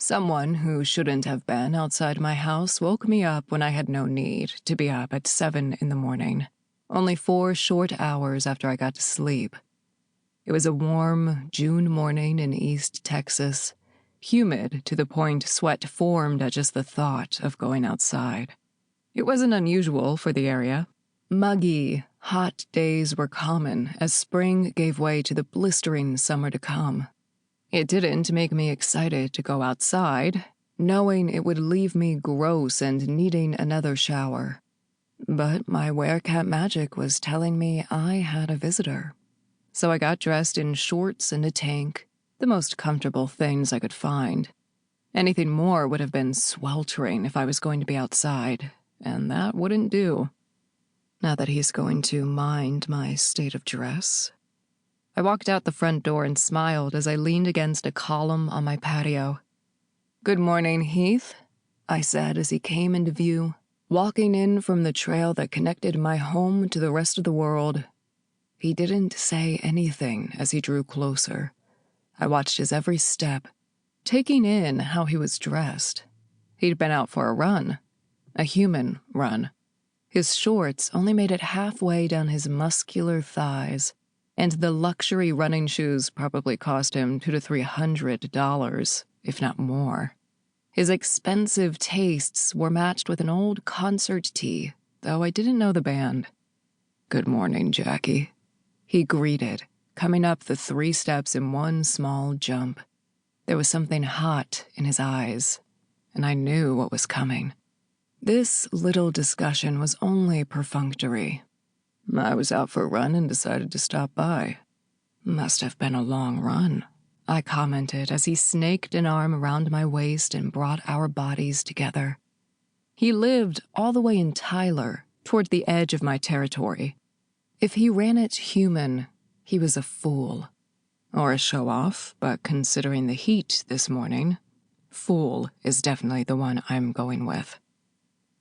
Someone who shouldn't have been outside my house woke me up when I had no need to be up at 7 in the morning, only 4 short hours after I got to sleep. It was a warm June morning in East Texas, humid to the point sweat formed at just the thought of going outside. It wasn't unusual for the area. Muggy, hot days were common as spring gave way to the blistering summer to come. It didn't make me excited to go outside, knowing it would leave me gross and needing another shower. But my werecat magic was telling me I had a visitor. So I got dressed in shorts and a tank, the most comfortable things I could find. Anything more would have been sweltering if I was going to be outside, and that wouldn't do. Now that he's going to mind my state of dress. I walked out the front door and smiled as I leaned against a column on my patio. "Good morning, Heath," I said as he came into view, walking in from the trail that connected my home to the rest of the world. He didn't say anything as he drew closer. I watched his every step, taking in how he was dressed. He'd been out for a run, a human run. His shorts only made it halfway down his muscular thighs, and the luxury running shoes probably cost him $200 to $300, if not more. His expensive tastes were matched with an old concert tee, though I didn't know the band. "Good morning, Jacky," he greeted, coming up the 3 steps in one small jump. There was something hot in his eyes, and I knew what was coming. This little discussion was only perfunctory. "I was out for a run and decided to stop by." "Must have been a long run," I commented as he snaked an arm around my waist and brought our bodies together. He lived all the way in Tyler, toward the edge of my territory. If he ran it human, he was a fool. Or a show-off, but considering the heat this morning, fool is definitely the one I'm going with.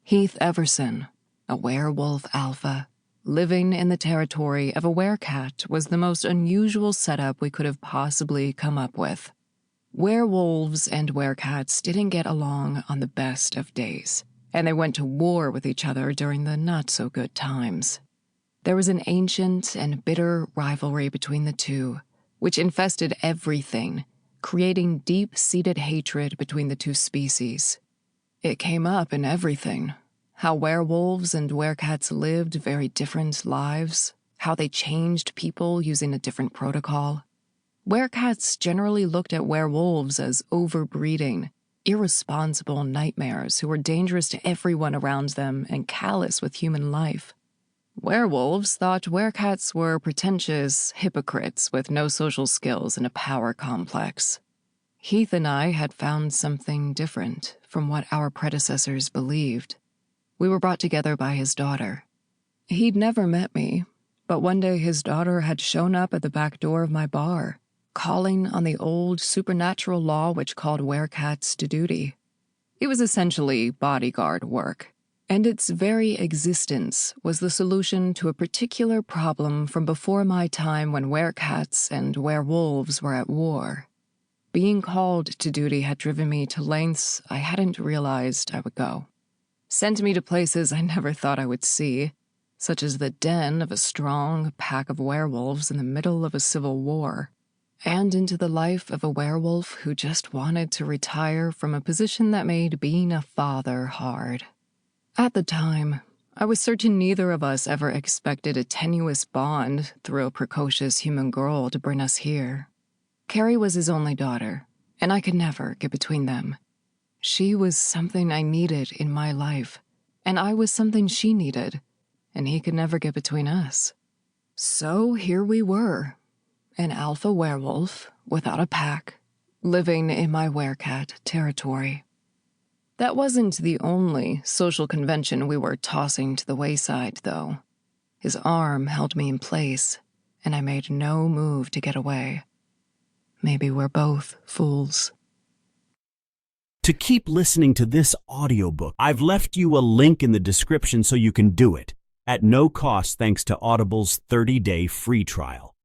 Heath Everson, a werewolf alpha, living in the territory of a werecat was the most unusual setup we could have possibly come up with. Werewolves and werecats didn't get along on the best of days, and they went to war with each other during the not-so-good times. There was an ancient and bitter rivalry between the two, which infested everything, creating deep-seated hatred between the two species. It came up in everything. How werewolves and werecats lived very different lives, how they changed people using a different protocol. Werecats generally looked at werewolves as overbreeding, irresponsible nightmares who were dangerous to everyone around them and callous with human life. Werewolves thought werecats were pretentious hypocrites with no social skills and a power complex. Heath and I had found something different from what our predecessors believed. We were brought together by his daughter. He'd never met me, but one day his daughter had shown up at the back door of my bar, calling on the old supernatural law which called werecats to duty. It was essentially bodyguard work, and its very existence was the solution to a particular problem from before my time when werecats and werewolves were at war. Being called to duty had driven me to lengths I hadn't realized I would go. Sent me to places I never thought I would see, such as the den of a strong pack of werewolves in the middle of a civil war, and into the life of a werewolf who just wanted to retire from a position that made being a father hard. At the time, I was certain neither of us ever expected a tenuous bond through a precocious human girl to bring us here. Carrie was his only daughter, and I could never get between them. She was something I needed in my life, and I was something she needed, and he could never get between us. So here we were, an alpha werewolf without a pack, living in my werecat territory. That wasn't the only social convention we were tossing to the wayside, though. His arm held me in place, and I made no move to get away. Maybe we're both fools. To keep listening to this audiobook, I've left you a link in the description so you can do it, at no cost thanks to Audible's 30-day free trial.